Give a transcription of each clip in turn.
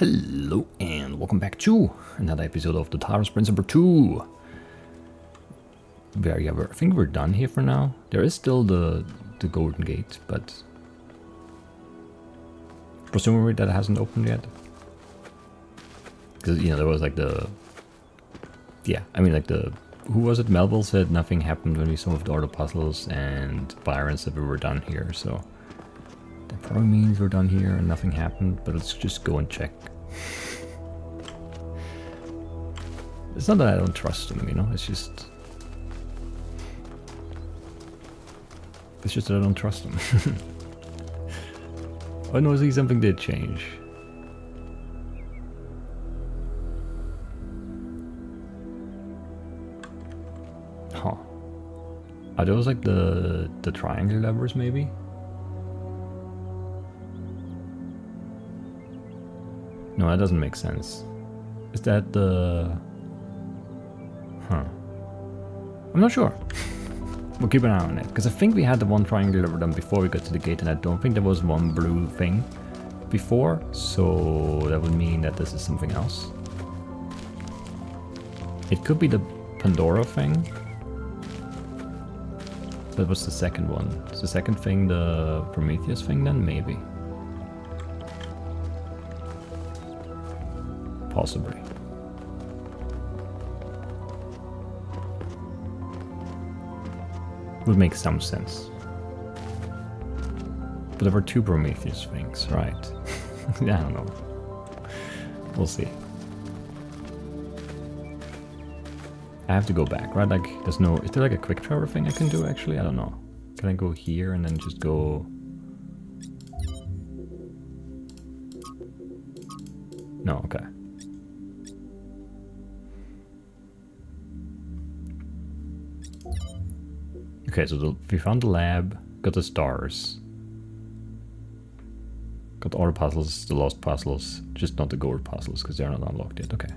Hello and welcome back to another episode of the Talos Principle 2. I think we're done here for now. There is still the golden gate, but presumably that hasn't opened yet. Because, you know, there was like the... Yeah, I mean like the... Who was it? Melville said nothing happened when we solved all the puzzles, and Byron said we were done here, so... That probably means we're done here and nothing happened, but let's just go and check. It's not that I don't trust him, you know, it's just that I don't trust him. Oh no, see, something did change. Huh. Are those like the triangle levers, maybe? No, that doesn't make sense. Is that the... Huh. I'm not sure. We'll keep an eye on it, because I think we had the one triangle lever done before we got to the gate, and I don't think there was one blue thing before, so that would mean that this is something else. It could be the Pandora thing. That was the second one. Is the second thing the Prometheus thing then? Maybe. Possibly. Would make some sense. But there were two Prometheus things, right? Yeah, I don't know. We'll see. I have to go back, right? Like, there's no... Is there like a quick travel thing I can do, actually? I don't know. Can I go here and then just go... No, okay. Okay, so we found the lab, got the stars. Got all the puzzles, the lost puzzles, just not the gold puzzles, because they're not unlocked yet, okay.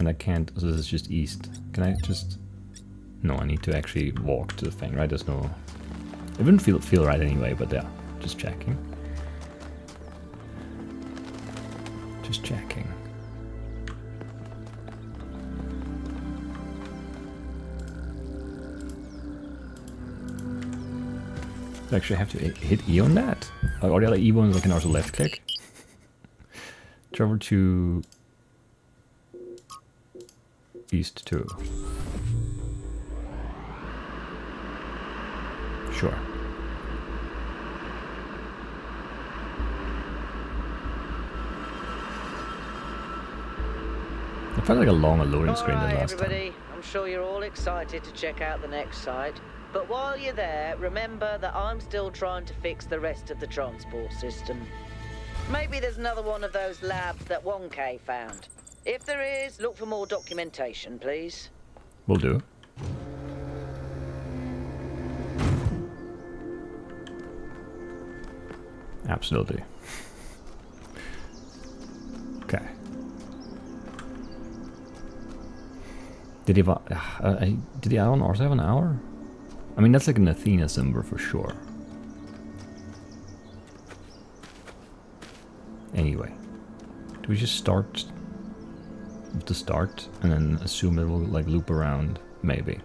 And I can't, so this is just east. Can I just... No, I need to actually walk to the thing, right? There's no... It wouldn't feel right anyway, but yeah, just checking. Just checking. I actually have to hit E on that? Like all the other E ones I can also left click. Travel to East 2. Sure. It felt like a longer loading screen than last time. I'm sure you're all excited to check out the next site. But while you're there, remember that I'm still trying to fix the rest of the transport system. Maybe there's another one of those labs that 1K found. If there is, look for more documentation, please. Will do. Absolutely. Okay. Did he also have an hour? I mean, that's like an Athena symbol for sure. Anyway, do we just start with the start and then assume it will like loop around? Maybe.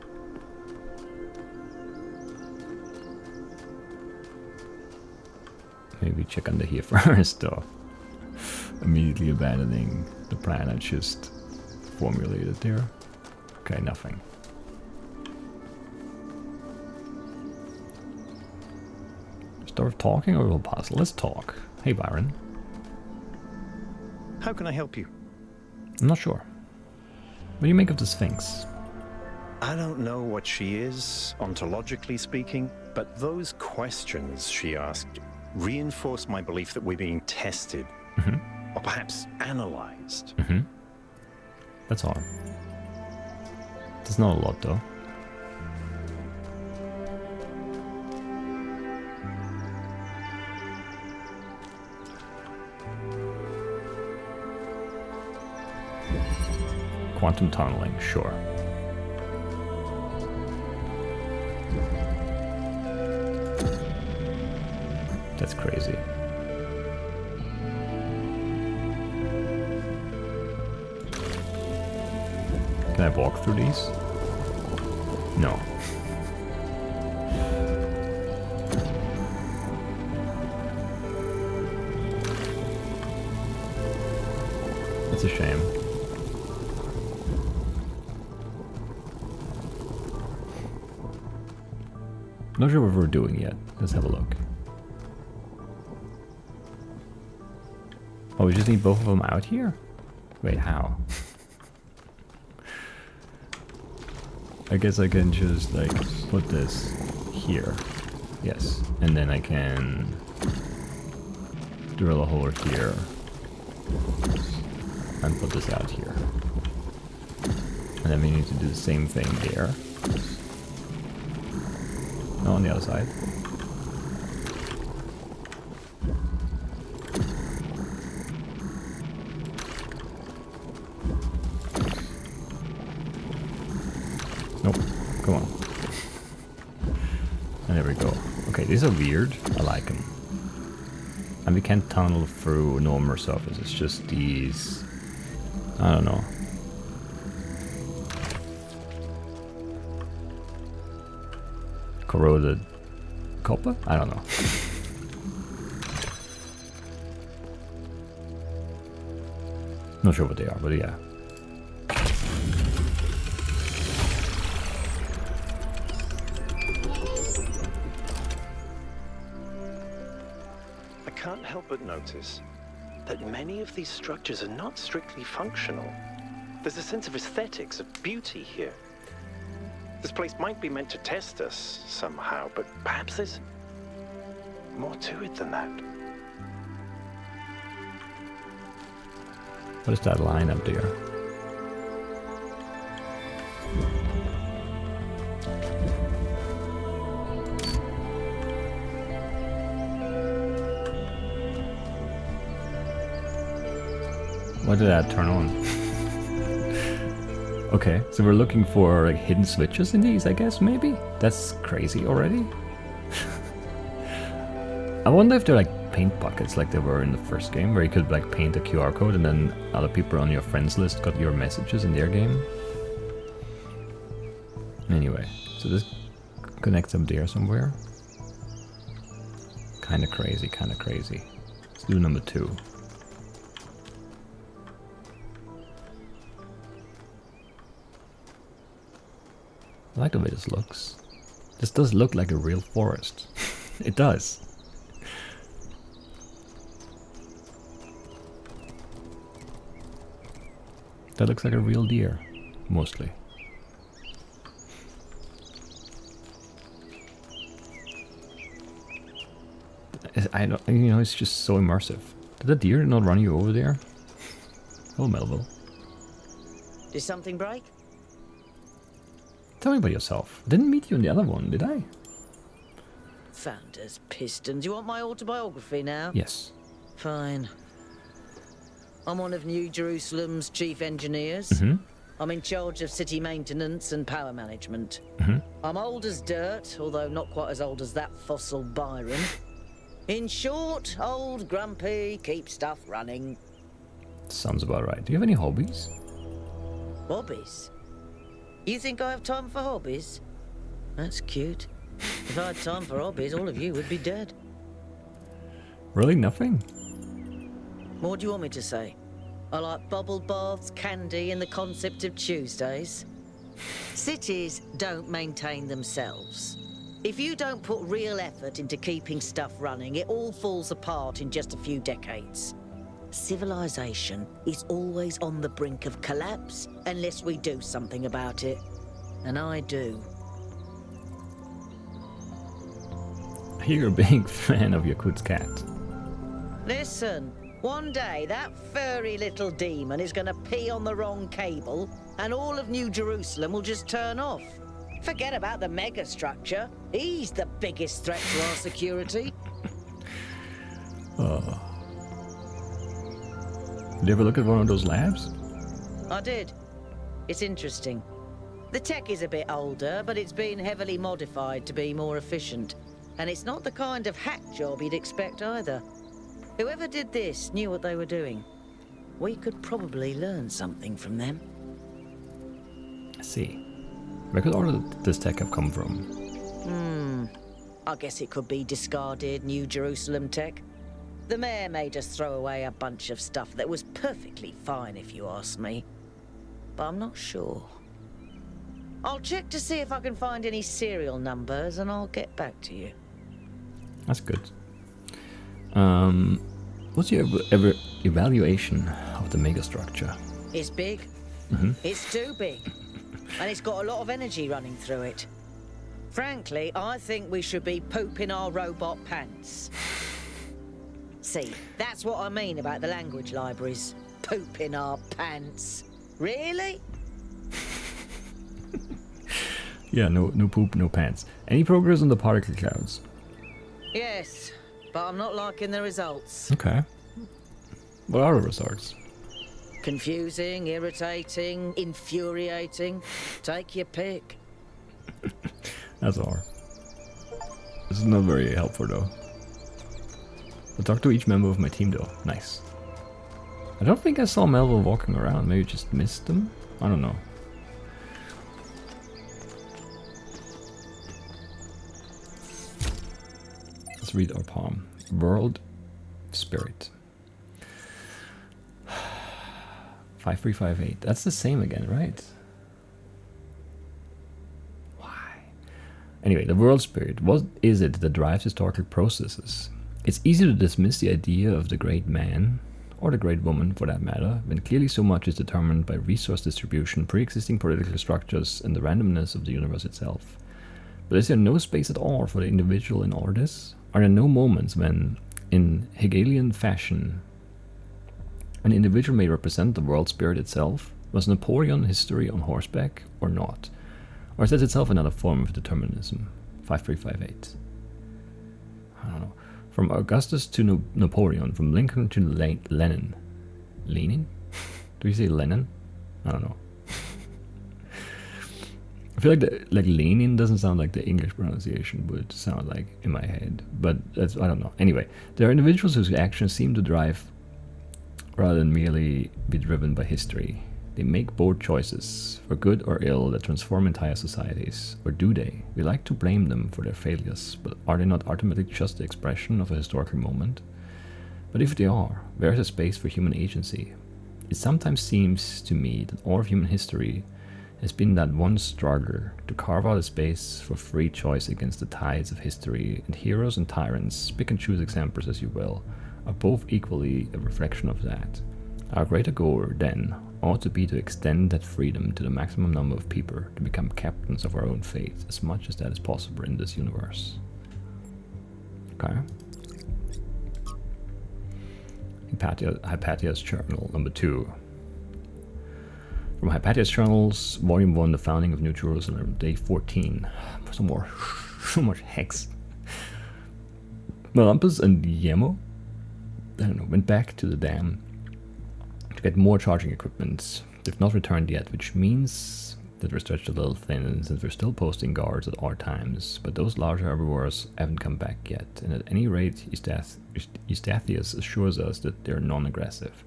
Maybe check under here first, though. Immediately abandoning the plan I just formulated there. Okay, nothing. Start talking or a puzzle? Let's talk. Hey, Byron. How can I help you? I'm not sure. What do you make of the Sphinx? I don't know what she is, ontologically speaking, but those questions she asked reinforce my belief that we're being tested, or perhaps analyzed. That's all. There's not a lot, though. Quantum tunneling, sure. That's crazy. Can I walk through these? No. It's a shame. Not sure what we're doing yet. Let's have a look. Oh, we just need both of them out here? Wait, how? I guess I can just like put this here. Yes. And then I can drill a hole here and put this out here. And then we need to do the same thing there. No, on the other side. Nope. Come on. And there we go. Okay, these are weird. I like them. And we can't tunnel through normal surface. It's just these... I don't know. Corroded copper? I don't know. Not sure what they are, but yeah. I can't help but notice that many of these structures are not strictly functional. There's a sense of aesthetics, of beauty here. This place might be meant to test us somehow, but perhaps there's more to it than that. What is that line up there? Why did that turn on? Okay, so we're looking for like hidden switches in these, I guess, maybe? That's crazy already. I wonder if they're like paint buckets like they were in the first game, where you could like paint a QR code and then other people on your friends list got your messages in their game. Anyway, so this connects up there somewhere. Kinda crazy, kinda crazy. Let's do number 2. I like the way this looks. This does look like a real forest. It does. That looks like a real deer, mostly. I don't, you know, it's just so immersive. Did the deer not run you over there? Oh, Melville. Did something break? Tell me about yourself. I didn't meet you in the other one, did I? Founders, pistons. You want my autobiography now? Yes. Fine. I'm one of New Jerusalem's chief engineers. Mm-hmm. I'm in charge of city maintenance and power management. Mm-hmm. I'm old as dirt, although not quite as old as that fossil Byron. In short, old, grumpy, keep stuff running. Sounds about right. Do you have any hobbies? Hobbies? You think I have time for hobbies? That's cute. If I had time for hobbies, all of you would be dead. Really? Nothing? What do you want me to say? I like bubble baths, candy, and the concept of Tuesdays. Cities don't maintain themselves. If you don't put real effort into keeping stuff running, it all falls apart in just a few decades. Civilization is always on the brink of collapse unless we do something about it. And I do. I hear you're a big fan of Yakut's cat. Listen, one day that furry little demon is gonna pee on the wrong cable and all of New Jerusalem will just turn off. Forget about the megastructure. He's the biggest threat to our security. Did you ever look at one of those labs? I did. It's interesting. The tech is a bit older, but it's been heavily modified to be more efficient. And it's not the kind of hack job you'd expect either. Whoever did this knew what they were doing. We could probably learn something from them. I see. Where could all of this tech have come from? I guess it could be discarded New Jerusalem tech. The mayor made us throw away a bunch of stuff that was perfectly fine, if you ask me. But I'm not sure. I'll check to see if I can find any serial numbers, and I'll get back to you. That's good. What's your evaluation of the megastructure? It's big. It's too big. And it's got a lot of energy running through it. Frankly, I think we should be pooping our robot pants. See, that's what I mean about the language libraries. Pooping our pants. Really? Yeah, no poop, no pants. Any progress on the particle clouds? Yes, but I'm not liking the results. Okay. What are the results? Confusing, irritating, infuriating. Take your pick. That's all. This is not very helpful though. I'll talk to each member of my team though. Nice. I don't think I saw Melville walking around. Maybe just missed them? I don't know. Let's read our palm. World Spirit. 5358. That's the same again, right? Why? Anyway, the world spirit. What is it that drives historical processes? It's easy to dismiss the idea of the great man, or the great woman for that matter, when clearly so much is determined by resource distribution, pre-existing political structures, and the randomness of the universe itself. But is there no space at all for the individual in all this? Are there no moments when, in Hegelian fashion, an individual may represent the world spirit itself? Was Napoleon history on horseback or not? Or is that itself another form of determinism? 5358. I don't know. From Augustus to Napoleon, from Lincoln to Lenin. Lenin? Do you say Lenin? I don't know. I feel like Lenin doesn't sound like the English pronunciation would sound like in my head, but that's, I don't know. Anyway, there are individuals whose actions seem to drive rather than merely be driven by history. They make bold choices, for good or ill, that transform entire societies. Or do they? We like to blame them for their failures, but are they not ultimately just the expression of a historical moment? But if they are, where is the space for human agency? It sometimes seems to me that all of human history has been that one struggle to carve out a space for free choice against the tides of history, and heroes and tyrants, pick and choose examples as you will, are both equally a reflection of that. Our greater goal, then, ought to be to extend that freedom to the maximum number of people, to become captains of our own fate, as much as that is possible in this universe. Okay. Hypatia's Journal, number 2. From Hypatia's Journals, Volume 1, The Founding of New Jerusalem, Day 14. So much hex. Melampus and Yemo, I don't know, went back to the dam to get more charging equipment. They've not returned yet, which means that we're stretched a little thin since we're still posting guards at all times, but those larger herbivores haven't come back yet, and at any rate, Eustathius assures us that they're non-aggressive.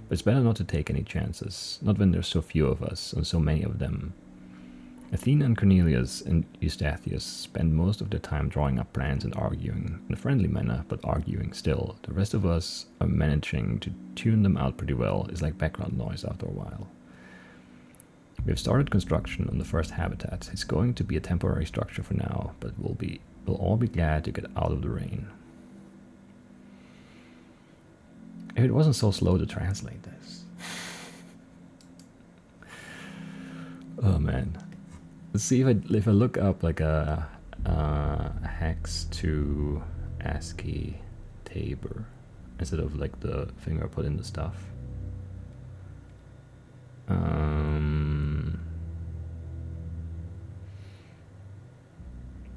But it's better not to take any chances, not when there's so few of us and so many of them. Athena and Cornelius and Eustathius spend most of their time drawing up plans and arguing, in a friendly manner, but arguing still. The rest of us are managing to tune them out pretty well. It's like background noise after a while. We have started construction on the first habitat. It's going to be a temporary structure for now, but we'll all be glad to get out of the rain. If it wasn't so slow to translate this. Oh man. Let's see if I look up like a hex to ASCII Tabor instead of like the thing I put in the stuff. And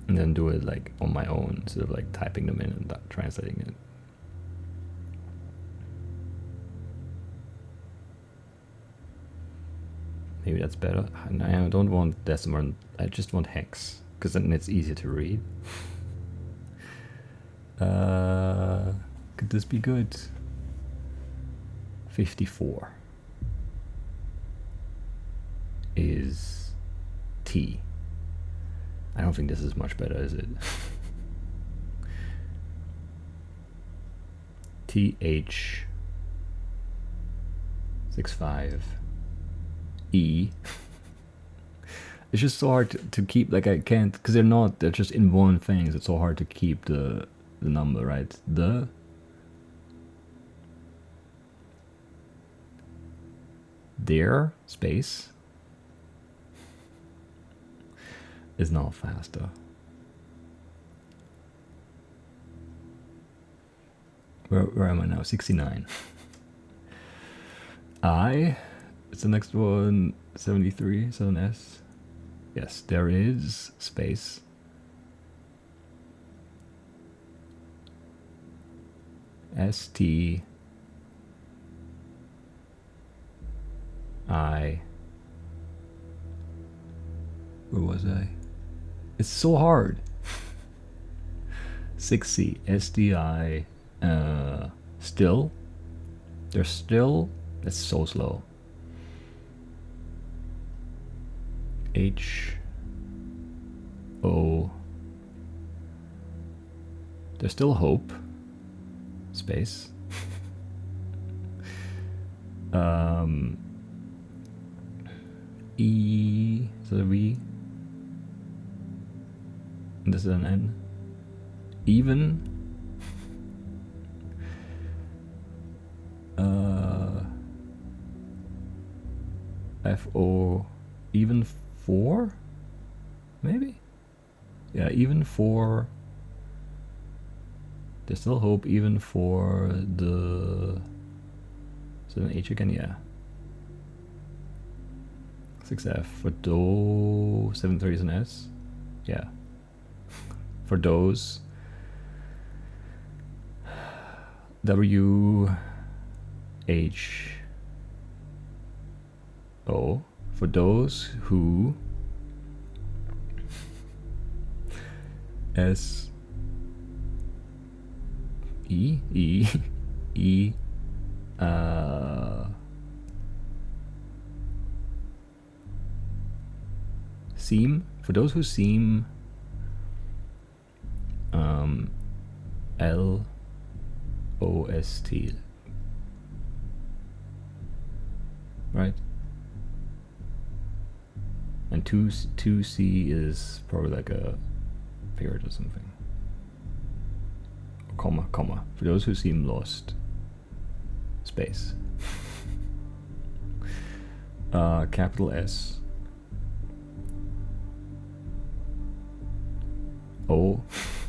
then do it like on my own instead of like typing them in and translating it. Maybe that's better. I don't want decimal, I just want hex, because then it's easier to read. Could this be good? 54 is T. I don't think this is much better, is it? TH 65 E. It's just so hard to keep, like I can't, because they're just in one thing, so it's so hard to keep the number, right? Their space is now faster. Where am I now? 69. It's the next one. 73, 7S. Yes, there is space. ST I. Where was I? It's so hard. 6C SDI. Still. There's still. That's so slow. H O. There's still hope. Space. E. Is that a V? And this is an N. Even. FO. Even 4? Maybe? Yeah, even for. There's still hope even for the. Is it an H again? Yeah. 6F for Do. 730 is an S. Yeah. For those. W. H. O. For those who. S. E. E. E. Seem. For those who seem. L. O. S. T. Right? And 2C is probably like a period or something. Comma, comma. For those who seem lost. Space. Capital S. O.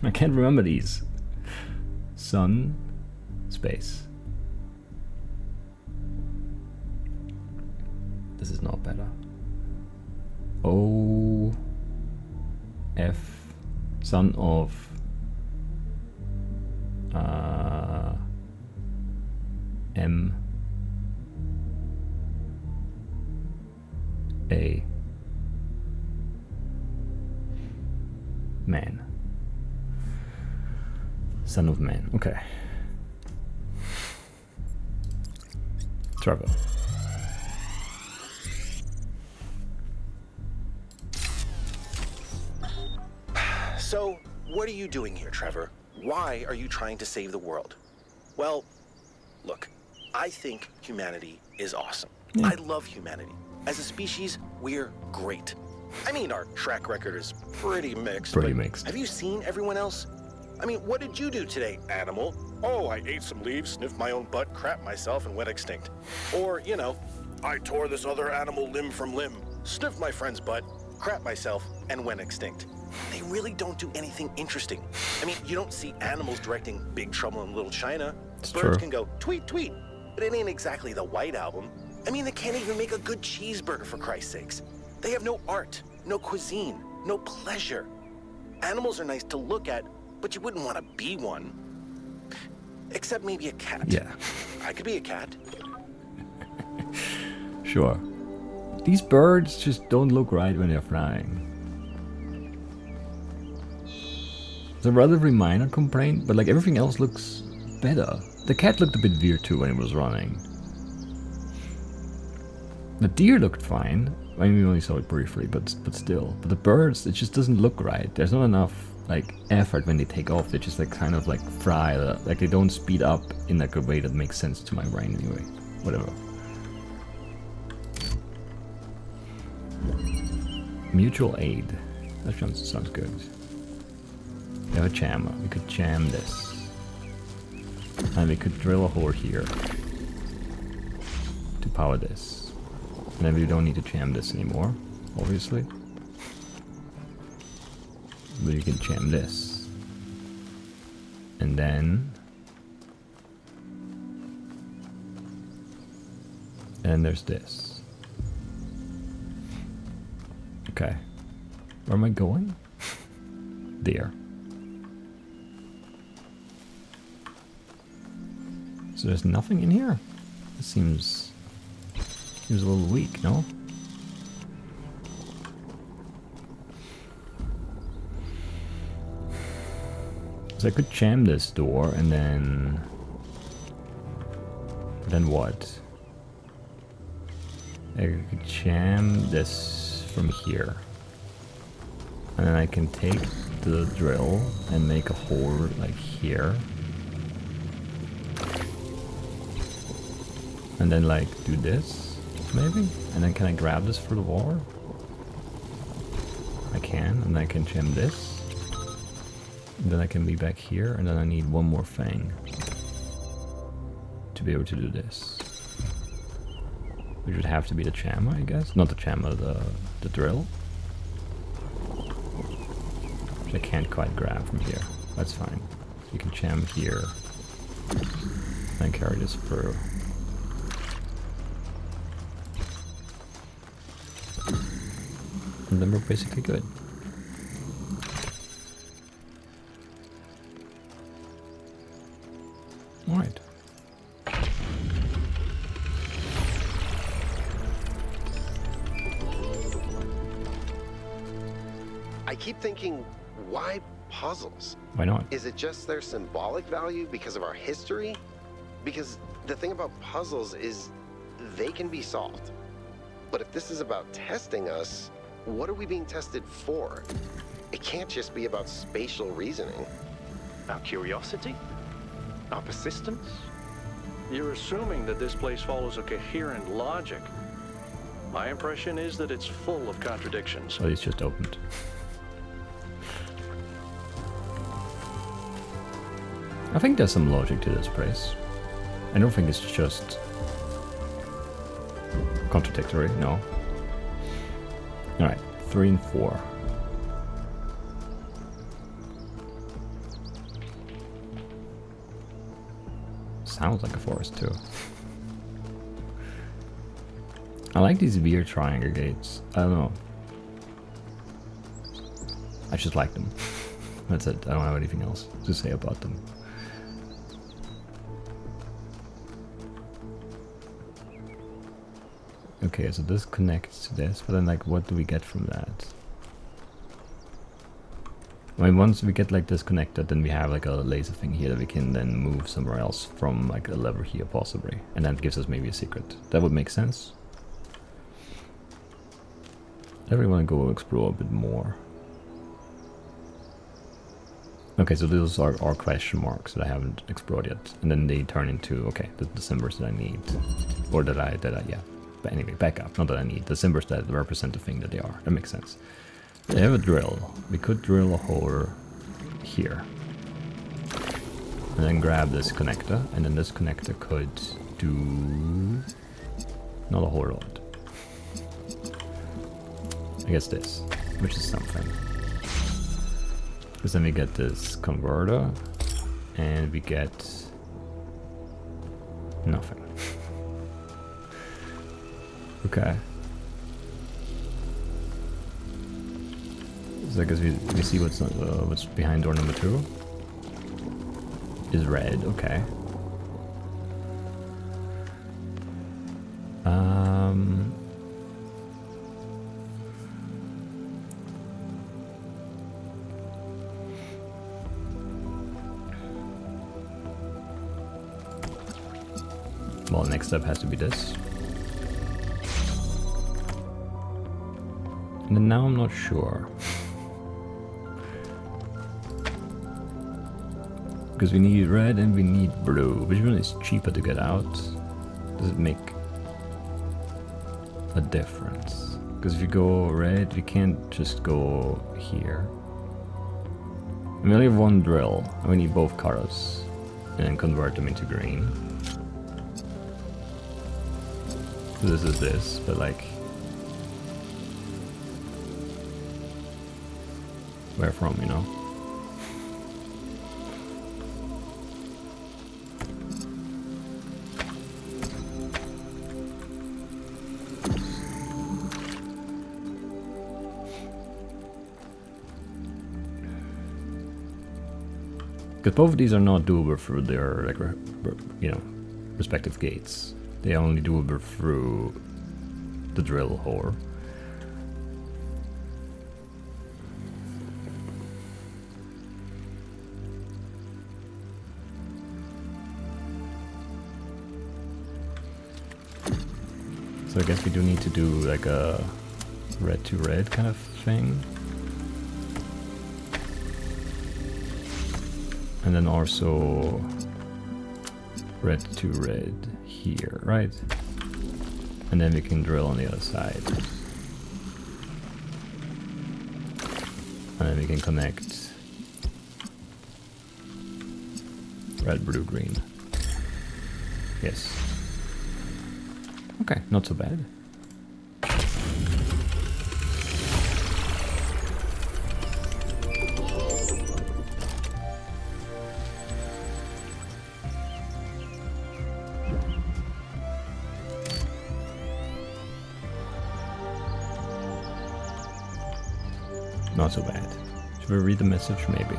I can't remember these. Sun. Space. This is not better. O. F. Son of. M. A. Man. Son of man. Okay. Trevor. So, what are you doing here, Trevor? Why are you trying to save the world? Well, look, I think humanity is awesome. Yeah. I love humanity. As a species, we're great. I mean, our track record is pretty mixed. Pretty but mixed. Have you seen everyone else? I mean, what did you do today, animal? Oh, I ate some leaves, sniffed my own butt, crapped myself, and went extinct. Or, you know, I tore this other animal limb from limb, sniffed my friend's butt, crapped myself, and went extinct. They really don't do anything interesting. I mean, you don't see animals directing Big Trouble in Little China. It's Birds true. can go tweet, tweet, but it ain't exactly the White Album. I mean, they can't even make a good cheeseburger, for Christ's sakes. They have no art, no cuisine, no pleasure. Animals are nice to look at, but you wouldn't want to be one. Except maybe a cat. Yeah. I could be a cat. Sure. These birds just don't look right when they're flying. It's a relatively minor complaint, but like everything else looks better. The cat looked a bit weird too when it was running. The deer looked fine. I mean, we only saw it briefly, but still. But the birds, it just doesn't look right. There's not enough like effort when they take off. They just like kind of like fry, like they don't speed up in like a way that makes sense to my brain anyway. Whatever. Mutual aid. That sounds good. We have a jammer. We could jam this. And we could drill a hole here to power this. And then we don't need to jam this anymore, obviously. But you can jam this. And then... and there's this. Okay. Where am I going? There. So there's nothing in here? It seems a little weak, no? So I could jam this door and then what? I could jam this from here. And then I can take the drill and make a hole like here. And then like do this, maybe? And then can I grab this for the wall? I can, and I can jam this. And then I can be back here, and then I need one more thing to be able to do this. Which would have to be the jammer, I guess. Not the jammer, the drill. Which I can't quite grab from here. That's fine. You can jam here. And carry this through. And then we're basically good. Alright. I keep thinking, why puzzles? Why not? Is it just their symbolic value because of our history? Because the thing about puzzles is they can be solved. But if this is about testing us, what are we being tested for? It can't just be about spatial reasoning. Our curiosity? Our persistence? You're assuming that this place follows a coherent logic. My impression is that it's full of contradictions. Oh, it's just opened. I think there's some logic to this place. I don't think it's just contradictory, no. Alright, 3 and 4. Sounds like a forest too. I like these weird triangle gates. I don't know. I just like them. That's it. I don't have anything else to say about them. Okay, so this connects to this, but then like what do we get from that? I mean, once we get like this connected, then we have like a laser thing here that we can then move somewhere else from like a lever here possibly. And that gives us maybe a secret. That would make sense. I really want to go explore a bit more. Okay, so those are question marks that I haven't explored yet. And then they turn into, okay, the symbols that I need. Or that I yeah. But anyway, back up. Not that I need. The symbols that represent the thing that they are. That makes sense. They have a drill. We could drill a hole here. And then grab this connector. And then this connector could do... not a whole lot. I guess this. Which is something. Because then we get this converter. And we get... nothing. Okay. So I guess we see what's behind door number 2. Is red, okay. Well, next step has to be this. And then now I'm not sure. Because we need red and we need blue. Which one is cheaper to get out? Does it make a difference? Because if you go red, we can't just go here. And we only have one drill, and we need both colors. And then convert them into green. So this is this, but like... where from, you know? Because both of these are not doable through their, like, you know, respective gates. They are only doable through the drill hole. So I guess we do need to do like a red to red kind of thing. And then also red to red here, right? And then we can drill on the other side. And then we can connect red, blue, green. Yes. Okay, not so bad. Not so bad. Should we read the message? Maybe.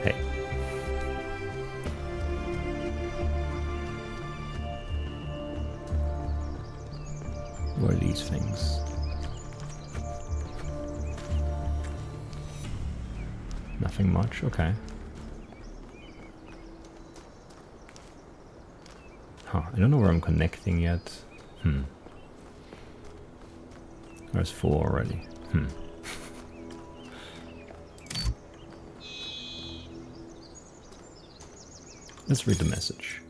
Hey. What are these things? Nothing much, okay. Huh, I don't know where I'm connecting yet. There's 4 already. Let's read the message.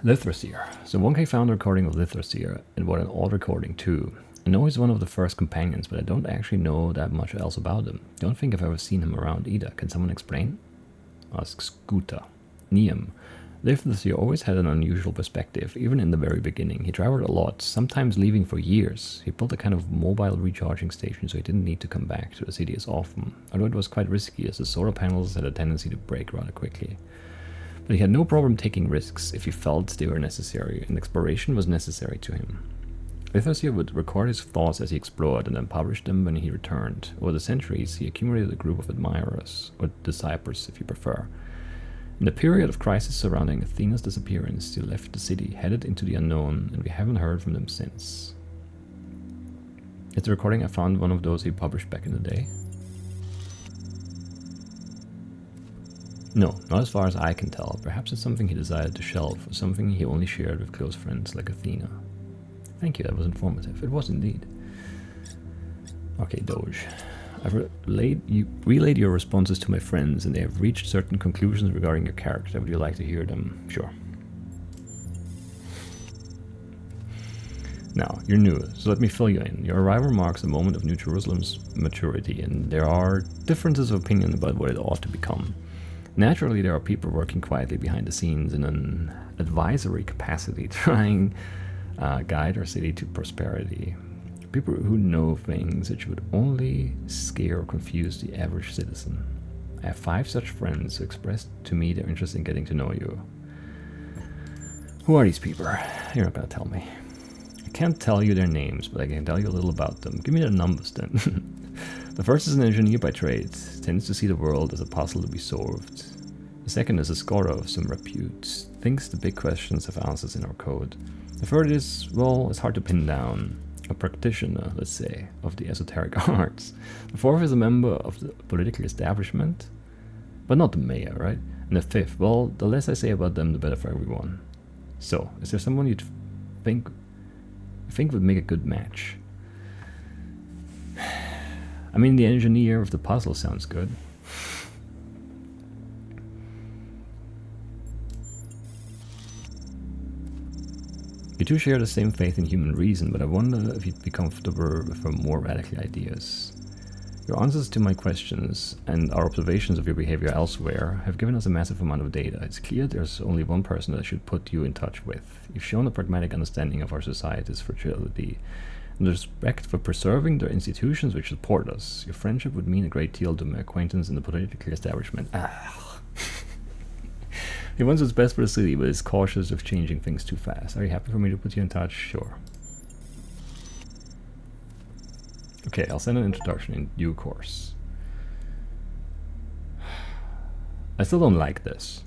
Lithosphere. So 1K found a recording of Lithosphere, and what an odd recording too. I know he's one of the first companions, but I don't actually know that much else about him. Don't think I've ever seen him around either. Can someone explain? Asks Scooter. Niam. Lithosphere always had an unusual perspective, even in the very beginning. He traveled a lot, sometimes leaving for years. He built a kind of mobile recharging station so he didn't need to come back to the city as often, although it was quite risky as the solar panels had a tendency to break rather quickly. But he had no problem taking risks if he felt they were necessary, and exploration was necessary to him. Lithosphere would record his thoughts as he explored and then publish them when he returned. Over the centuries, he accumulated a group of admirers, or disciples if you prefer. In the period of crisis surrounding Athena's disappearance, he left the city, headed into the unknown, and we haven't heard from them since. Is the recording I found one of those he published back in the day? No, not as far as I can tell. Perhaps it's something he decided to shelve, or something he only shared with close friends like Athena. Thank you, that was informative. It was indeed. Okay, Doge. I've relayed your responses to my friends, and they have reached certain conclusions regarding your character. Would you like to hear them? Sure. Now, you're new, so let me fill you in. Your arrival marks a moment of New Jerusalem's maturity, and there are differences of opinion about what it ought to become. Naturally, there are people working quietly behind the scenes in an advisory capacity, trying guide our city to prosperity. People who know things that would only scare or confuse the average citizen. I have 5 such friends who expressed to me their interest in getting to know you. Who are these people? You're not gonna tell me. I can't tell you their names, but I can tell you a little about them. Give me their numbers then. The first is an engineer by trade, tends to see the world as a puzzle to be solved. The second is a scholar of some repute, thinks the big questions have answers in our code. The third is, well, it's hard to pin down. a practitioner, let's say, of the esoteric arts. The fourth is a member of the political establishment, but not the mayor, right? And the fifth, well, the less I say about them, the better for everyone. So, is there someone you think would make a good match? I mean, the engineer of the puzzle sounds good. You two share the same faith in human reason, but I wonder if you'd be comfortable with more radical ideas. Your answers to my questions and our observations of your behavior elsewhere have given us a massive amount of data. It's clear there's only one person that I should put you in touch with. You've shown a pragmatic understanding of our society's fragility and the respect for preserving the institutions which support us. Your friendship would mean a great deal to my acquaintance in the political establishment. He wants what's best for the city, but is cautious of changing things too fast. Are you happy for me to put you in touch? Sure. Okay, I'll send an introduction in due course. I still don't like this.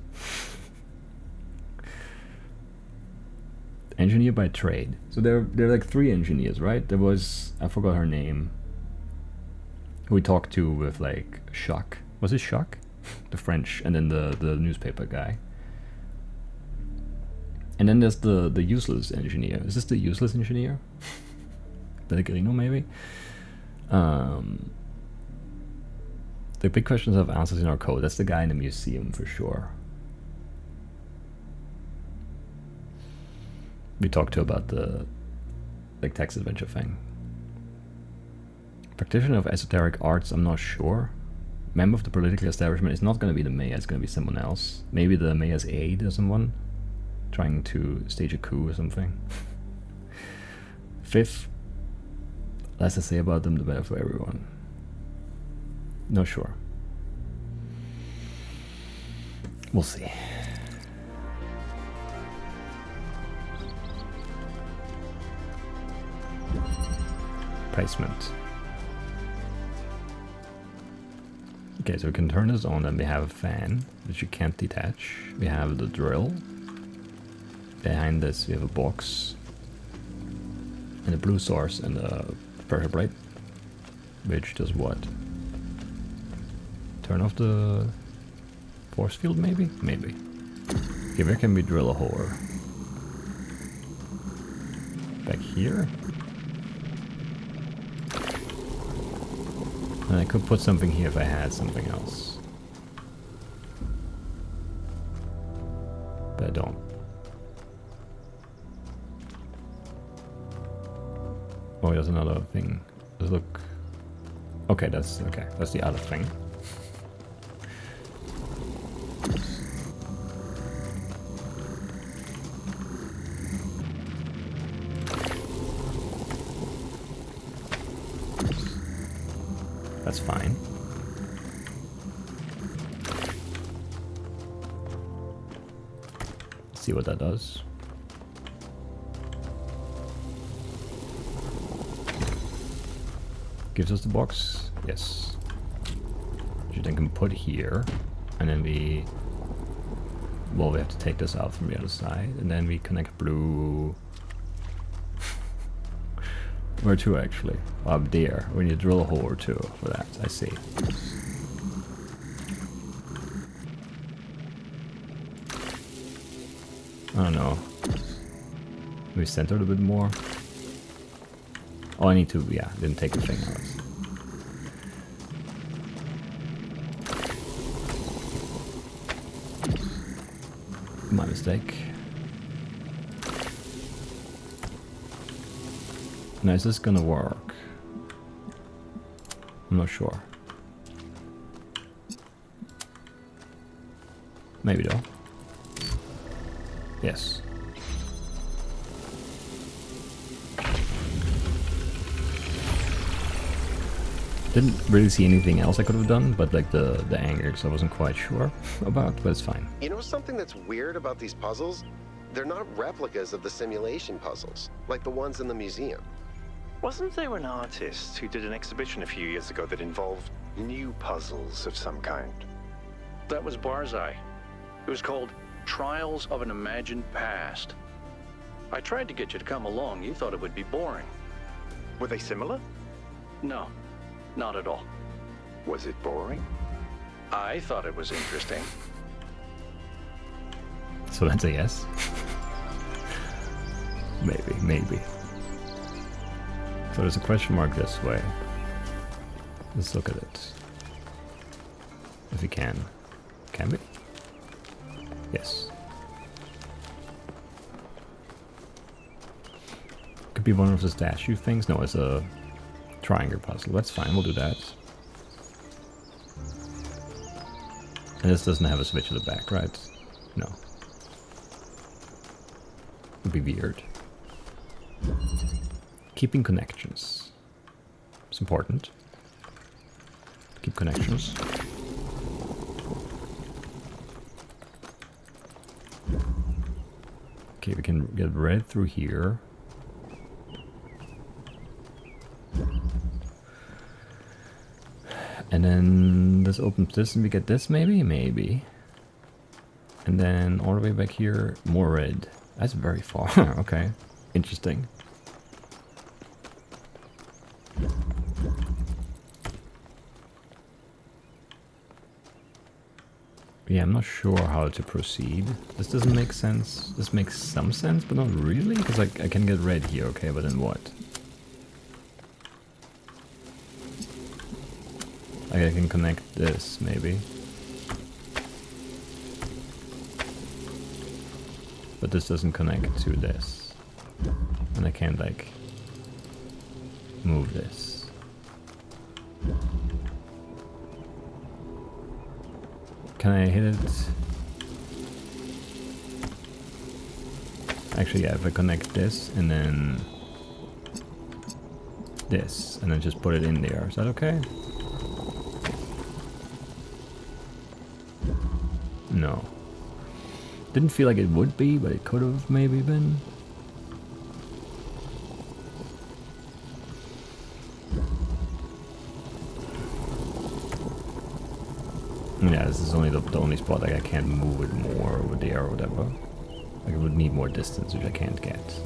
Engineer by trade. So there are like 3 engineers, right? There was, I forgot her name, who we talked to with like Jacques. Was it Jacques? The French, and then the newspaper guy. And then there's the useless engineer. Is this the useless engineer? Pellegrino, maybe? The big questions have answers in our code. That's the guy in the museum for sure. We talked to about the like text adventure thing. Practitioner of esoteric arts, I'm not sure. Member of the political establishment is not going to be the mayor, it's going to be someone else. Maybe the mayor's aide or someone trying to stage a coup or something. Fifth, less I say about them, the better for everyone. Not sure. We'll see. Placement. Okay, so we can turn this on, and we have a fan, which you can't detach. We have the drill. Behind this we have a box. And a blue source and a pressure plate. Which does what? Turn off the force field, maybe? Maybe. Okay, where can we drill a hole? Back here? And I could put something here if I had something else. But I don't. Oh, there's another thing. Does it look... Okay, that's the other thing. That's fine. Let's see what that does. Gives us the box? Yes. Which you then can put here. And then we... Well, we have to take this out from the other side. And then we connect blue... Where to, actually? Up there. We need to drill a hole or two for that. I see. I don't know. Maybe center it a bit more. Oh, I need to, yeah, didn't take the thing out. My mistake. Now, is this gonna work? I'm not sure. Maybe though. Yes. Didn't really see anything else I could have done, but like the angles I wasn't quite sure about, but it's fine. You know something that's weird about these puzzles? They're not replicas of the simulation puzzles, like the ones in the museum. Wasn't there an artist who did an exhibition a few years ago that involved new puzzles of some kind? That was Barzai. It was called Trials of an Imagined Past. I tried to get you to come along. You thought it would be boring. Were they similar? No, not at all. Was it boring? I thought it was interesting. So that's a yes. Maybe. So there's a question mark this way. Let's look at it. If we can. Can we? Yes. Could be one of the statue things. No, it's a triangle puzzle. That's fine, we'll do that. And this doesn't have a switch at the back, right? No. Would be weird. Keeping connections. It's important. Keep connections. Okay, we can get red through here. And then this opens this and we get this maybe? Maybe. And then all the way back here, more red. That's very far. Okay, interesting. Yeah, I'm not sure how to proceed. This doesn't make sense. This makes some sense, but not really, because I can get red here, okay, but then what? Like I can connect this, maybe. But this doesn't connect to this. And I can't, like, move this. Can I hit it? Actually, yeah, if I connect this and then this, and then just put it in there, is that okay? No. Didn't feel like it would be, but it could have maybe been. Yeah, this is only the only spot like I can't move it more over there or whatever. Like it would need more distance, which I can't get.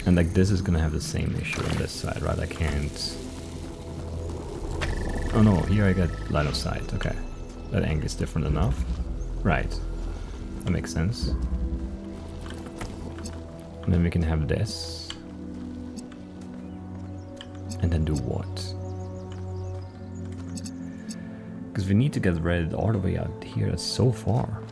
And like this is gonna have the same issue on this side, right? I can't. Oh no, here I get line of sight. Okay, that angle is different enough. Right, that makes sense. And then we can have this. And then do what? Because we need to get red all the way out here. That's so far.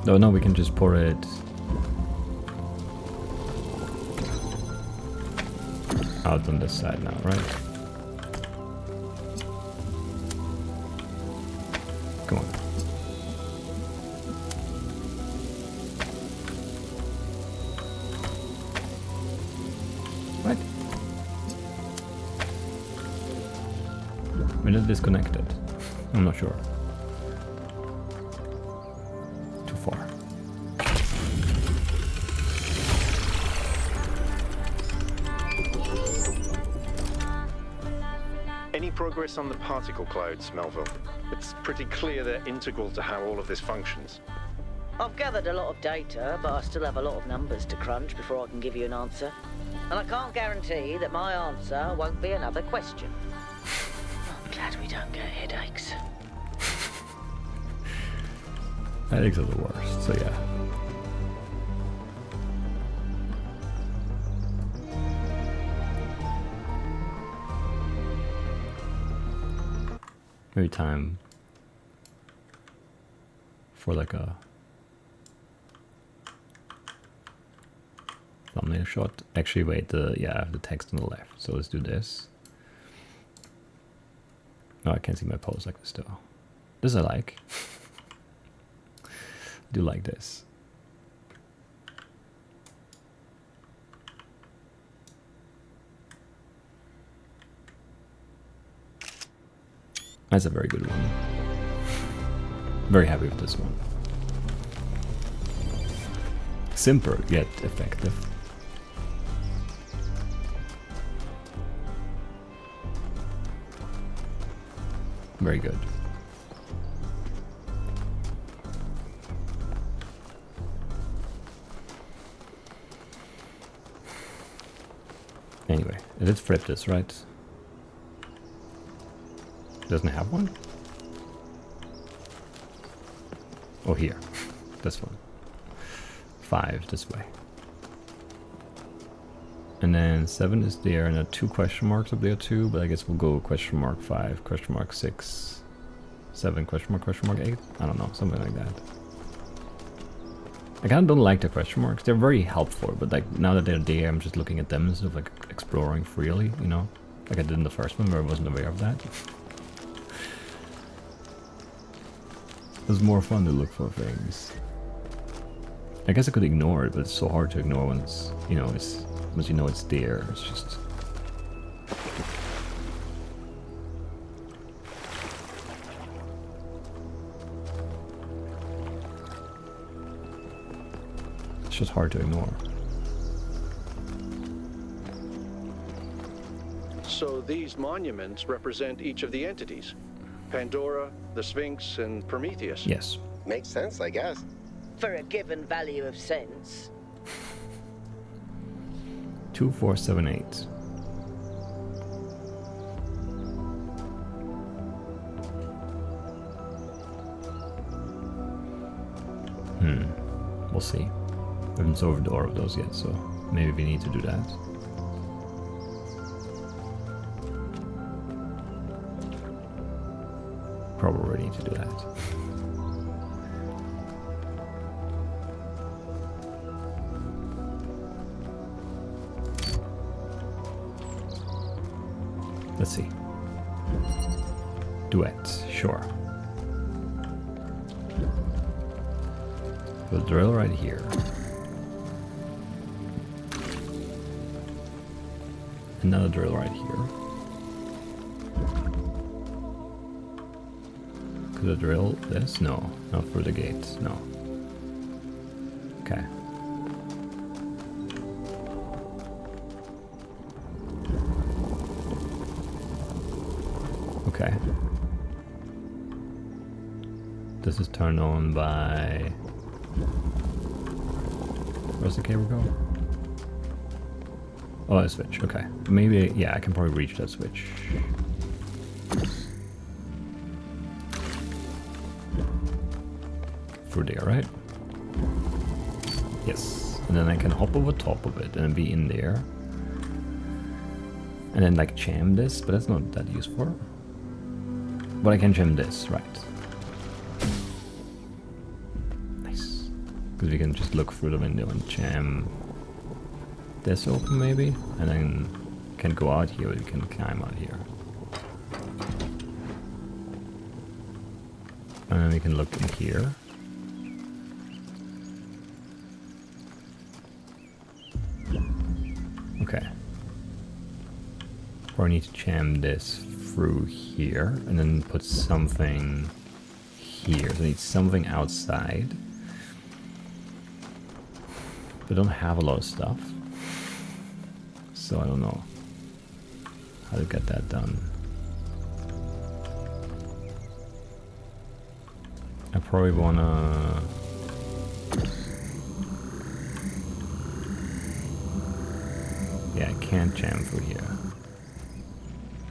No, we can just pour it out on this side now, right? Come on. What? When is it disconnected? I'm not sure. Too far. Any progress on the particle clouds, Melville? It's pretty clear they're integral to how all of this functions. I've gathered a lot of data, but I still have a lot of numbers to crunch before I can give you an answer. And I can't guarantee that my answer won't be another question. I'm glad we don't get headaches. Headaches are the worst, so yeah. Maybe time for like a thumbnail shot. Actually, wait, yeah, I have the text on the left, so let's do this. No, I can't see my pose like this though. This I like. I do like this. That's a very good one. Very happy with this one. Simple yet effective. Very good. Anyway, it did flip this, right? Doesn't have one? Oh, here. This one. 5 this way. And then 7 is there, and there are 2 question marks up there too, but I guess we'll go question mark 5, question mark 6, 7, question mark 8? I don't know, something like that. I kind of don't like the question marks. They're very helpful, but like now that they're there, I'm just looking at them instead of like exploring freely, you know? Like I did in the first one where I wasn't aware of that. It was more fun to look for things. I guess I could ignore it, but it's so hard to ignore when it's, you know, once you know it's there. It's just... it's just hard to ignore. So these monuments represent each of the entities. Pandora, the Sphinx, and Prometheus. Yes. Makes sense, I guess. For a given value of sense. 2, 4, 7, 8. We'll see. I haven't solved all of those yet, so maybe we need to do that. Probably need to do that. Let's see. Duet, sure. We'll drill right here. Another drill right here. Could I drill this? No, not through the gate, no. Okay. Okay. This is turned on by... Where's the cable go? Oh, a switch, okay. Maybe, yeah, I can probably reach that switch. Through there, right? Yes. And then I can hop over top of it and be in there. And then like jam this, but that's not that useful. But I can jam this, right. Nice. Because we can just look through the window and jam this open maybe. And then can go out here, we can climb out here. And then we can look in here. Okay. Or I need to jam this through here and then put something here. So I need something outside. But I don't have a lot of stuff. So I don't know how to get that done. I probably wanna... Yeah, I can't jam through here.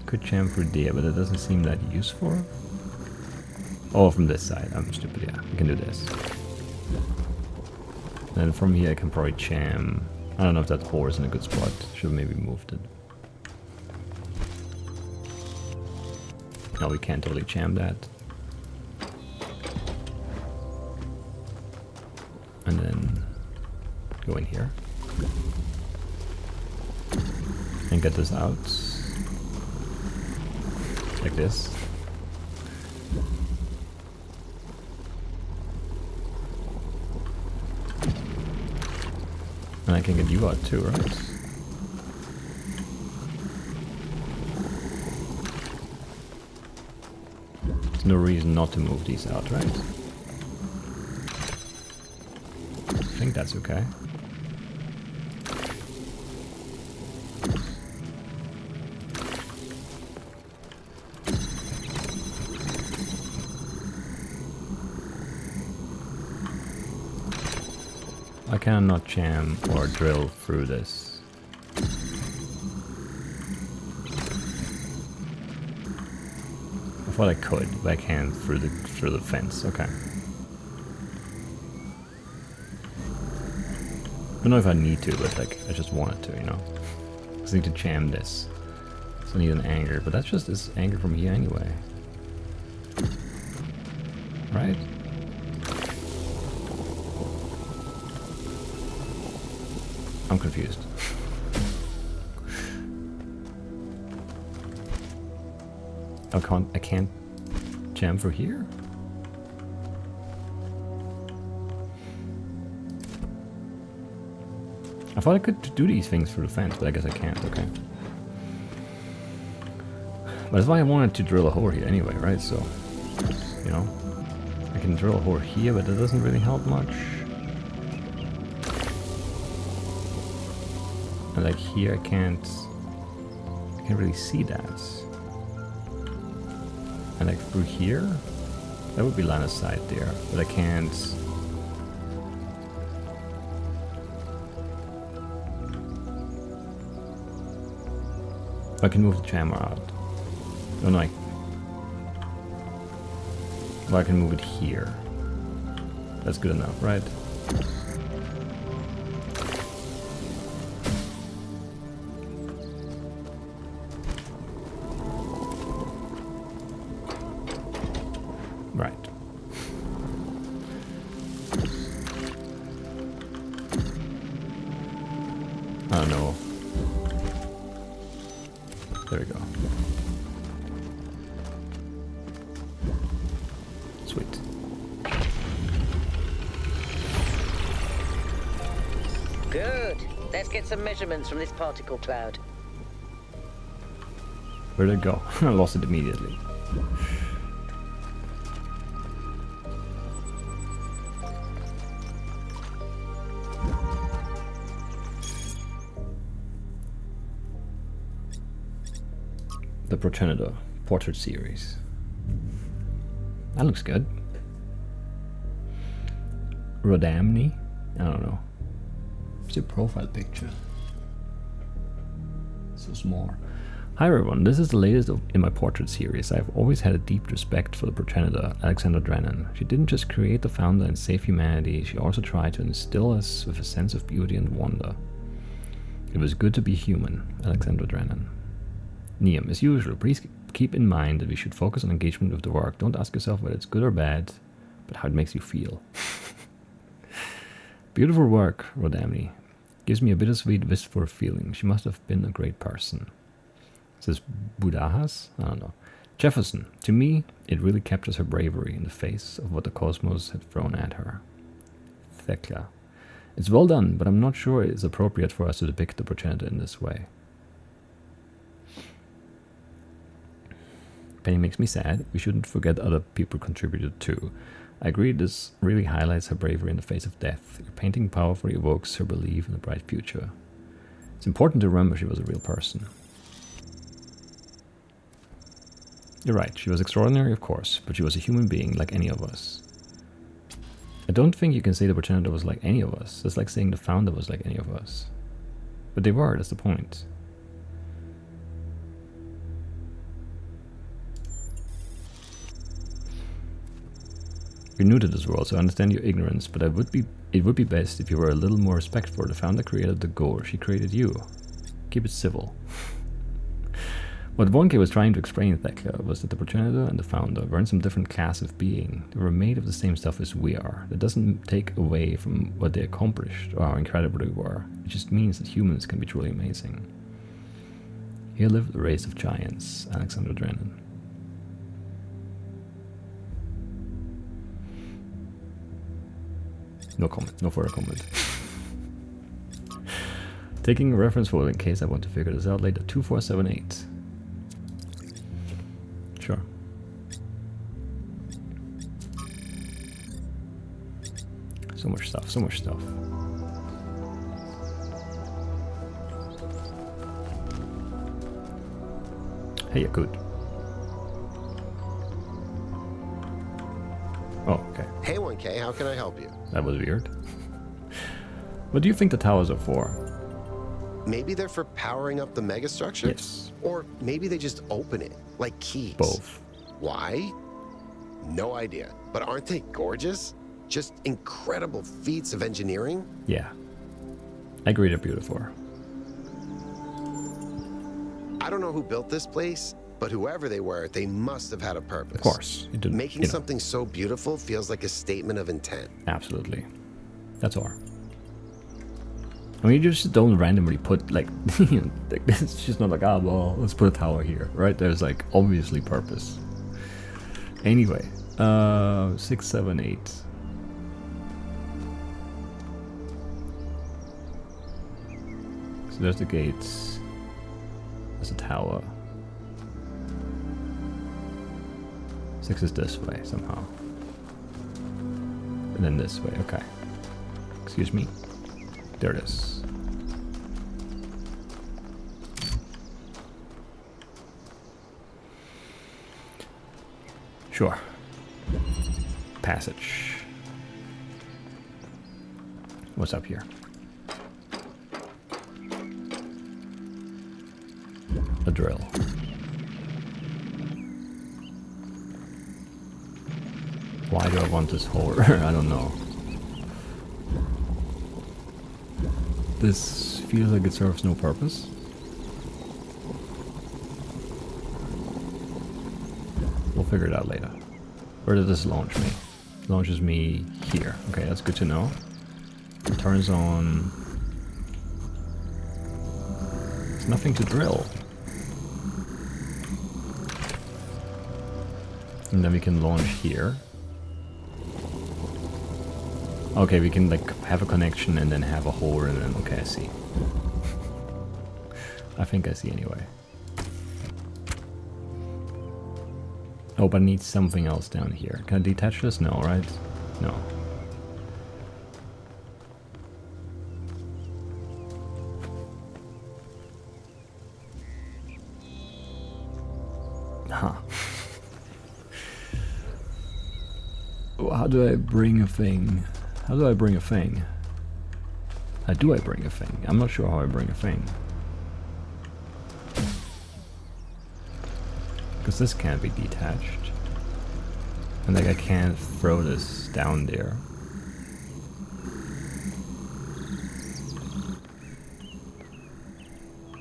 Could jam through there, but it doesn't seem that useful. Oh, from this side. I'm stupid, yeah. We can do this. Then from here I can probably jam... I don't know if that hole is in a good spot. Should maybe moved it. No, we can't totally jam that. And then go in here. And get this out. Like this. And I can get you out too, right? There's no reason not to move these out, right? I think that's okay. I cannot jam or drill through this. I thought I could, but I can't through the fence. Okay. I don't know if I need to, but like I just wanted to, you know. I just need to jam this. So I need an anchor, but that's just this anchor from here anyway. Right? I'm confused. I can't jam through here? I thought I could do these things through the fence, but I guess I can't, okay. But that's why I wanted to drill a hole here anyway, right? So, you know, I can drill a hole here, but that doesn't really help much. And like here, I can't really see that. And like through here, that would be line of sight there, but I can't. I can move the jammer out. Oh no, well, I can move it here. That's good enough, right? Right. I don't know. There we go. Sweet. Good. Let's get some measurements from this particle cloud. Where'd it go? I lost it immediately. The Progenitor Portrait Series. That looks good. Rodamne? I don't know. It's your profile picture. So small. Hi everyone, this is the latest in my portrait series. I've always had a deep respect for the progenitor, Alexandra Drennan. She didn't just create the founder and save humanity, she also tried to instill us with a sense of beauty and wonder. It was good to be human, Alexandra Drennan. Niam, as usual, please keep in mind that we should focus on engagement with the work. Don't ask yourself whether it's good or bad, but how it makes you feel. Beautiful work, Rodamne. Gives me a bittersweet, wistful feeling. She must have been a great person. Says Budajas? I don't know. Jefferson. To me, it really captures her bravery in the face of what the cosmos had thrown at her. Thekla. It's well done, but I'm not sure it's appropriate for us to depict the progenitor in this way. Penny makes me sad. We shouldn't forget other people contributed too. I agree this really highlights her bravery in the face of death. Your painting powerfully evokes her belief in a bright future. It's important to remember she was a real person. You're right, she was extraordinary, of course, but she was a human being like any of us. I don't think you can say the progenitor was like any of us. It's like saying the founder was like any of us. But they were, that's the point. You're new to this world, so I understand your ignorance, but it would be best if you were a little more respectful. The founder created the goal, she created you. Keep it civil. What Wonke was trying to explain, Thekla, was that the progenitor and the founder weren't some different class of being. They were made of the same stuff as we are. That doesn't take away from what they accomplished or how incredible they were. It just means that humans can be truly amazing. Here lived the race of giants, Alexandra Drennan. No comment, no further comment. Taking a reference photo in case I want to figure this out later. 2478. Sure. So much stuff, so much stuff. Hey, you're good. Oh, okay. Hey, 1K, how can I help you? That was weird. What do you think the towers are for? Maybe they're for powering up the megastructure? Yes. Or maybe they just open it, like keys. Both. Why? No idea. But aren't they gorgeous? Just incredible feats of engineering? Yeah. I agree they're beautiful. I don't know who built this place, but whoever they were, they must have had a purpose. Of course. It didn't, Making something so beautiful feels like a statement of intent. Absolutely. That's all. I mean, you just don't randomly put, like, like, it's just not like, ah, well, let's put a tower here, right? There's, like, obviously purpose. Anyway, 6, 7, 8. So there's the gates. There's a tower. 6 is this way, somehow. And then this way, okay. Excuse me. There it is. Sure. Passage. What's up here? A drill. Why do I want this hole? I don't know. This feels like it serves no purpose. We'll figure it out later. Where does this launch me? It launches me here. Okay, that's good to know. It turns on... There's nothing to drill. And then we can launch here. Okay, we can like have a connection and then have a hole and then, okay, I see. I think I see anyway. Oh, but I need something else down here. Can I detach this? No, right? No. Huh. How do I bring a thing? How do I bring a thing? How do I bring a thing? I'm not sure how I bring a thing. Because this can't be detached. And like I can't throw this down there.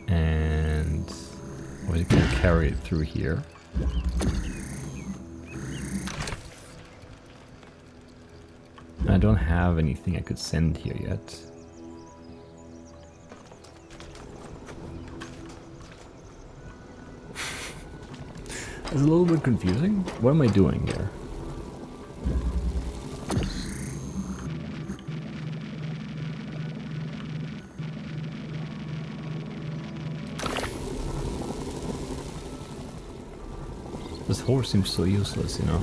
And obviously can carry it through here. I don't have anything I could send here yet. It's a little bit confusing. What am I doing here? This horse seems so useless, you know?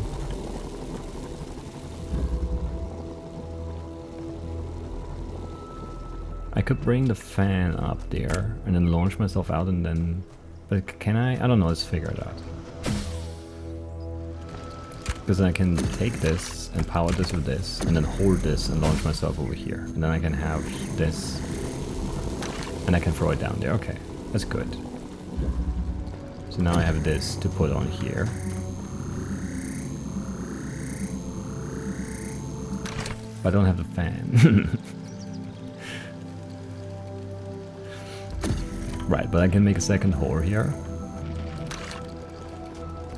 I could bring the fan up there and then launch myself out and then... But can I? I don't know, let's figure it out. Because then I can take this and power this with this and then hold this and launch myself over here. And then I can have this and I can throw it down there. Okay, that's good. So now I have this to put on here. But I don't have the fan. Right, but I can make a second hole here.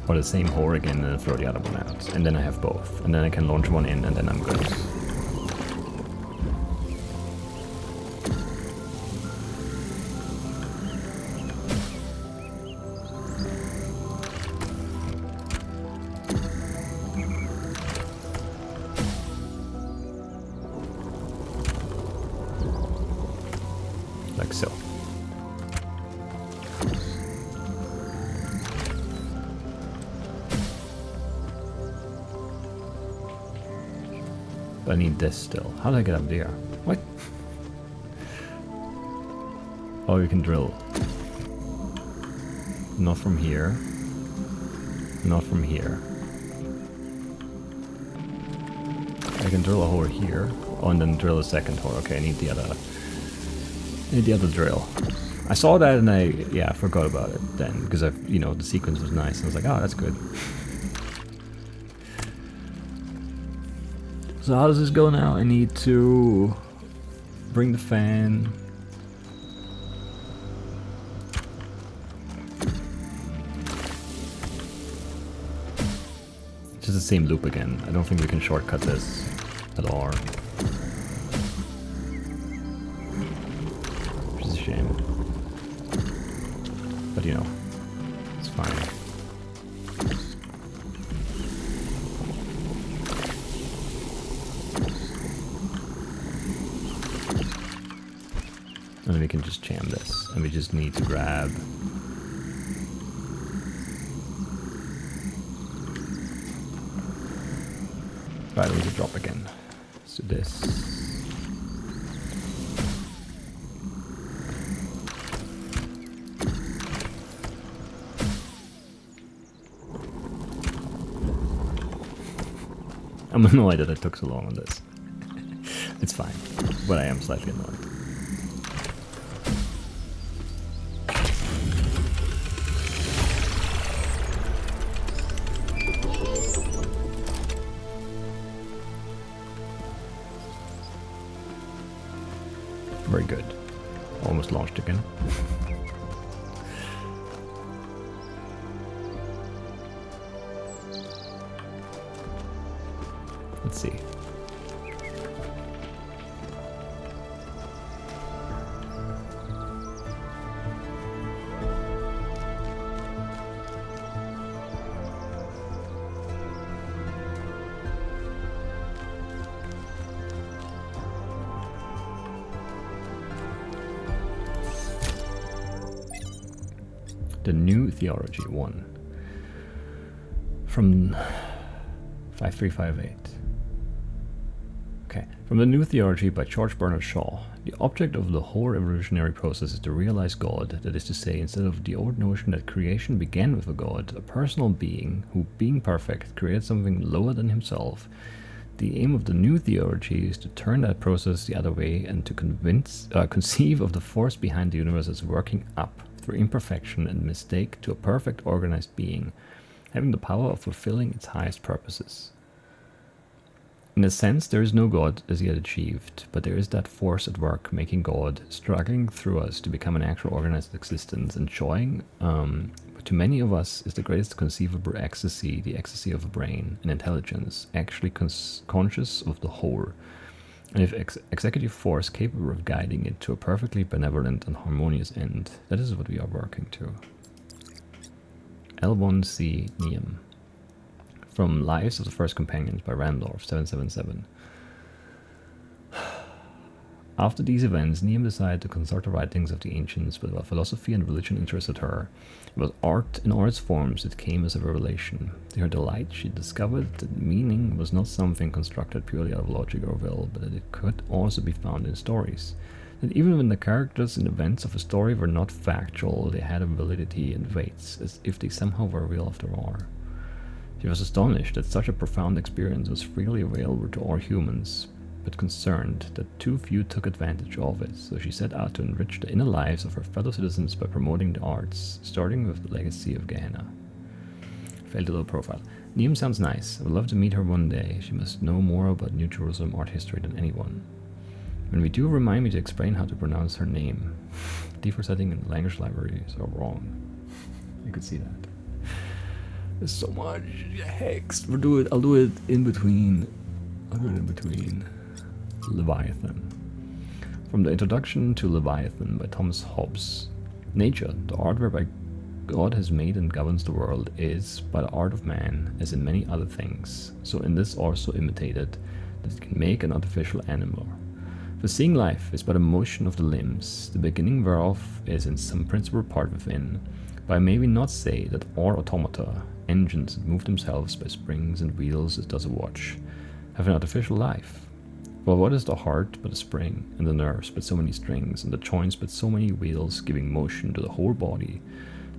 Or the same hole again and then throw the other one out. And then I have both. And then I can launch one in and then I'm good. Like so. But I need this still. How do I get up there? What? Oh, you can drill. Not from here. Not from here. I can drill a hole here. Oh, and then drill a second hole. Okay, I need the other drill. I saw that and I forgot about it then because the sequence was nice. I was like, oh, that's good. So how does this go now? I need to bring the fan. Just the same loop again. I don't think we can shortcut this at all. Which is a shame. But it's fine. And then we can just jam this. And we just need to grab... Right, we need to drop again. Let's do this. I'm annoyed that it took so long on this. It's fine, but I am slightly annoyed. Very good. Almost launched again. Let's see. The New Theology 1 from 5358. Okay, from the New Theology by George Bernard Shaw. The object of the whole evolutionary process is to realize God, that is to say, instead of the old notion that creation began with a God, a personal being who, being perfect, created something lower than himself. The aim of the New Theology is to turn that process the other way and to conceive of the force behind the universe as working up through imperfection and mistake to a perfect organized being, having the power of fulfilling its highest purposes. In a sense, there is no God as yet achieved, but there is that force at work making God, struggling through us to become an actual organized existence, enjoying, to many of us, is the greatest conceivable ecstasy, the ecstasy of a brain and intelligence, actually conscious of the whole, and if executive force capable of guiding it to a perfectly benevolent and harmonious end. That is what we are working to. L1C Neum. From Lives of the First Companions by Randolph, 777. After these events, Neum decided to consult the writings of the ancients, but while philosophy and religion interested her, it was art in all its forms that came as a revelation. To her delight, she discovered that meaning was not something constructed purely out of logic or will, but that it could also be found in stories. That even when the characters and events of a story were not factual, they had a validity and weights, as if they somehow were real after all. She was astonished that such a profound experience was freely available to all humans, but concerned that too few took advantage of it, so she set out to enrich the inner lives of her fellow citizens by promoting the arts, starting with the legacy of Gehenna. Failed a little profile. Neum sounds nice. I would love to meet her one day. She must know more about New Jerusalem art history than anyone. When we do, remind me to explain how to pronounce her name. Default setting in language libraries are wrong. You could see that. There's so much hex. I'll do it in between. Leviathan. From the Introduction to Leviathan by Thomas Hobbes. Nature, the art whereby God has made and governs the world, is, by the art of man, as in many other things, so in this also imitated, that it can make an artificial animal. For seeing life is but a motion of the limbs, the beginning whereof is in some principal part within, but may we not say that all automata, engines that move themselves by springs and wheels as does a watch, have an artificial life? Well, what is the heart but a spring, and the nerves but so many strings, and the joints but so many wheels, giving motion to the whole body,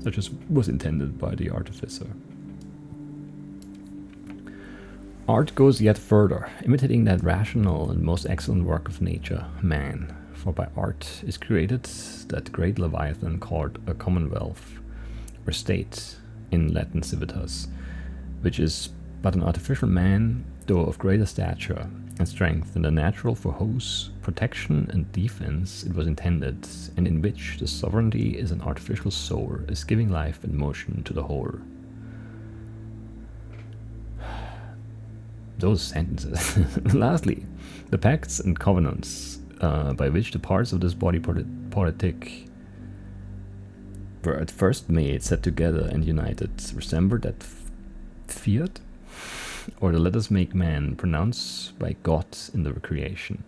such as was intended by the artificer? Art goes yet further, imitating that rational and most excellent work of nature, man. For by art is created that great leviathan called a commonwealth, or state, in Latin civitas, which is but an artificial man, though of greater stature and strength than the natural, for whose protection and defense it was intended, and in which the sovereignty is an artificial soul, is giving life and motion to the whole. Those sentences. Lastly, the pacts and covenants by which the parts of this body politic were at first made, set together and united, resemble that fiat, or the let us make man pronounced by God in the creation.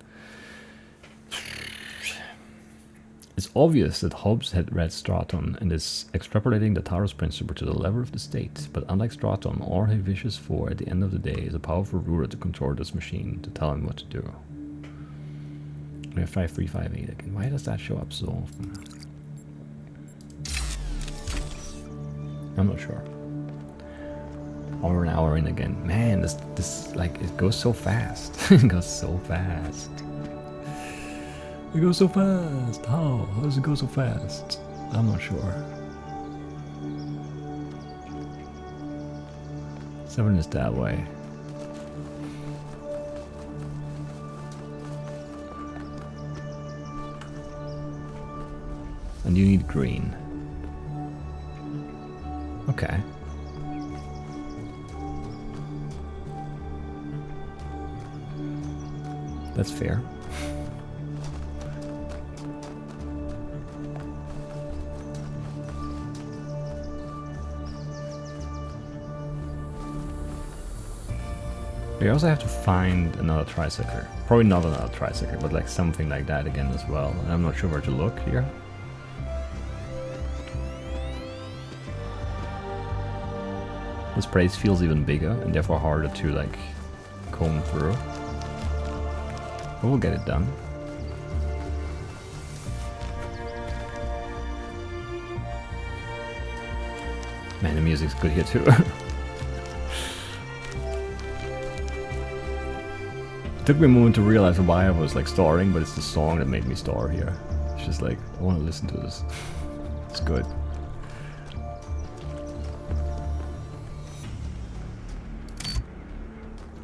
It's obvious that Hobbes had read Straton and is extrapolating the Talos principle to the level of the state, but unlike Straton, all he wishes for at the end of the day is a powerful ruler to control this machine, to tell him what to do. We have 5358 again. Why does that show up so often? I'm not sure. Over an hour in again. Man, this like, it goes so fast. It goes so fast. It goes so fast. How? How does it go so fast? I'm not sure. 7 is that way. And you need green. Okay. That's fair. We also have to find another tricycle. Probably not another tricycle, but like something like that again as well. And I'm not sure where to look here. This place feels even bigger and therefore harder to like comb through. But we'll get it done. Man, the music's good here too. It took me a moment to realize why I was like starring, but it's the song that made me star here. It's just like, I want to listen to this. It's good.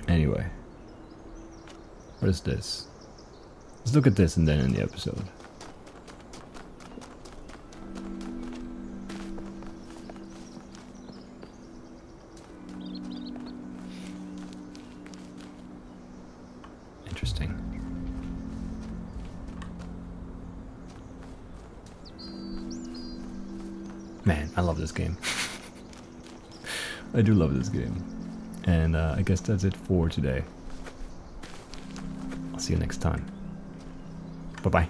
Anyway. What is this? Let's look at this and then end the episode. Interesting. Man, I love this game. I do love this game. And I guess that's it for today. I'll see you next time. Bye-bye.